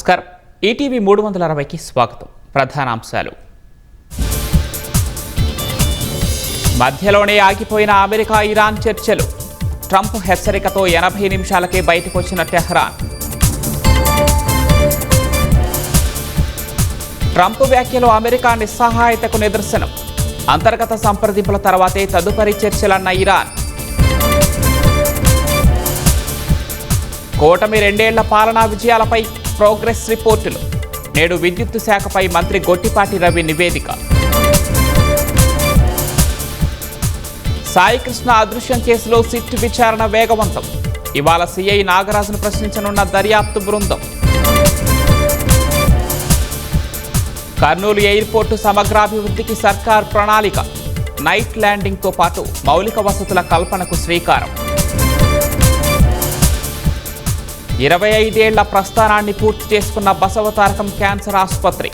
నమస్కారం. ఈటీవీ 360కి స్వాగతం. ప్రధానాంశాలు. మధ్యలోనే ఆగిపోయిన అమెరికా ఇరాన్ చర్చలు. ట్రంప్ హెచ్చరికతో 80 నిమిషాలకే బయటకు వచ్చిన టెహ్రాన్. ట్రంప్ వ్యాఖ్యలు అమెరికా నిస్సహాయతకు నిదర్శనం. అంతర్గత సంప్రదింపుల తర్వాతే తదుపరి చర్చలన్న ఇరాన్. కూటమి 2 ఏళ్ల పాలనా విజయాలపై ప్రోగ్రెస్ రిపోర్టులు. నేడు విద్యుత్ శాఖపై మంత్రి గొట్టిపాటి రవి నివేదిక. సాయికృష్ణ అదృశ్యం కేసులో సిట్ విచారణ వేగవంతం. ఇవాళ సిఐ నాగరాజును ప్రశ్నించనున్న దర్యాప్తు బృందం. కర్నూలు ఎయిర్పోర్టు సమగ్రాభివృద్ధికి సర్కార్ ప్రణాళిక. నైట్ ల్యాండింగ్తో పాటు మౌలిక వసతుల కల్పనకు శ్రీకారం. 25 ఏళ్ల ప్రస్థానాన్ని పూర్తి చేసుకున్న బసవతారకం క్యాన్సర్ ఆసుపత్రి.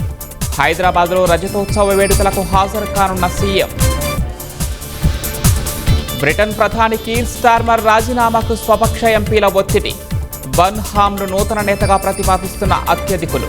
హైదరాబాద్లో రజతోత్సవ వేడుకలకు హాజరు కానున్న సీఎం. బ్రిటన్ ప్రధాని కీర్ స్టార్మర్ రాజీనామాకు స్వపక్ష ఎంపీల ఒత్తిడి. బర్న్హామ్ను నూతన నేతగా ప్రతిపాదిస్తున్న అత్యధికులు.